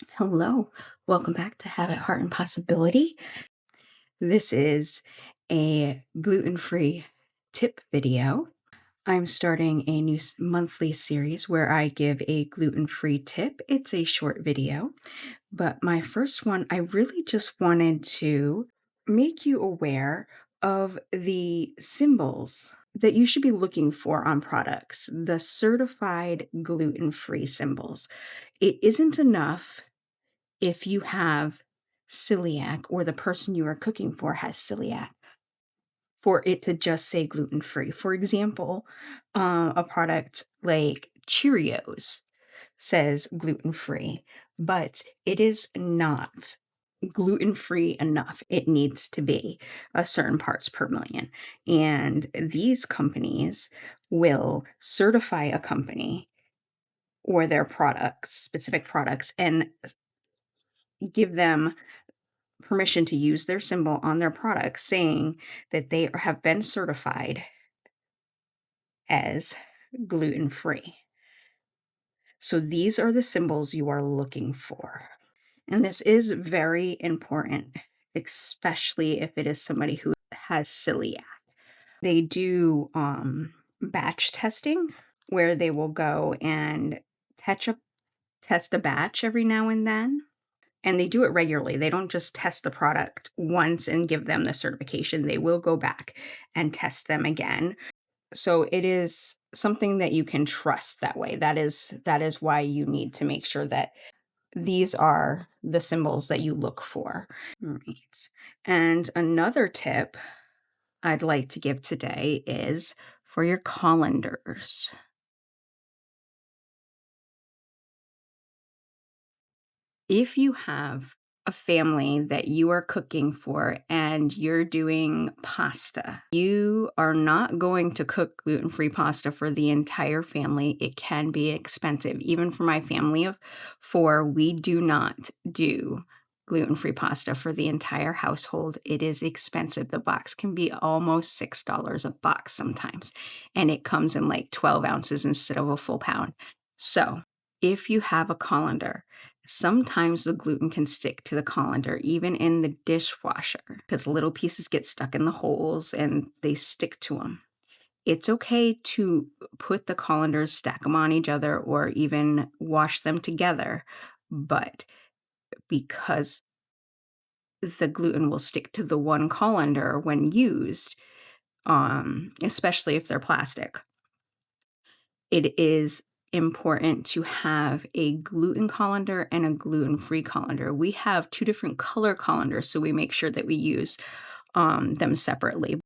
Hello, welcome back to Habit, Heart, and Possibility. This is a gluten-free tip video. I'm starting a new monthly series where I give a gluten-free tip. It's a short video, but my first one, I really just wanted to make you aware of the symbols that you should be looking for on products, the certified gluten-free symbols. It isn't enough if you have celiac or the person you are cooking for has celiac for it to just say gluten free. For example, a product like Cheerios says gluten free, but it is not gluten free enough. It needs to be a certain parts per million. And these companies will certify a company or their products, specific products, and give them permission to use their symbol on their products saying that they have been certified as gluten-free. So these are the symbols you are looking for. And this is very important, especially if it is somebody who has celiac. They do batch testing where they will go and test a batch every now and then. And they do it regularly. They don't just test the product once and give them the certification. They will go back and test them again. So it is something that you can trust that way. That is why you need to make sure that these are the symbols that you look for. All right. And another tip I'd like to give today is for your colanders. If you have a family that you are cooking for and you're doing pasta, you are not going to cook gluten-free pasta for the entire family. It can be expensive. Even for my family of 4, we do not do gluten-free pasta for the entire household. It is expensive. The box can be almost $6 a box sometimes, and it comes in like 12 ounces instead of a full pound. So if you have a colander, sometimes the gluten can stick to the colander, even in the dishwasher, because little pieces get stuck in the holes and they stick to them. It's okay to put the colanders, stack them on each other, or even wash them together, but because the gluten will stick to the one colander when used, especially if they're plastic, it is important to have a gluten colander and a gluten-free colander. We have 2 different color colanders, so we make sure that we use them separately.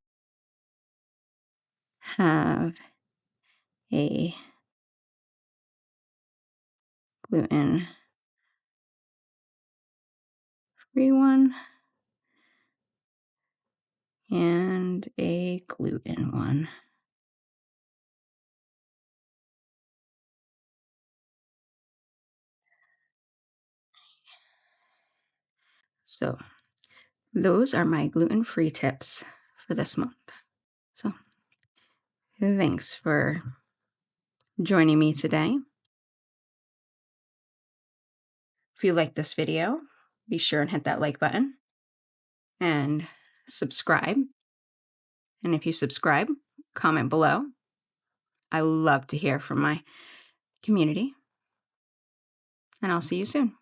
Have a gluten-free one and a gluten one. So those are my gluten-free tips for this month. So thanks for joining me today. If you like this video, be sure and hit that like button and subscribe. And if you subscribe, comment below. I love to hear from my community. And I'll see you soon.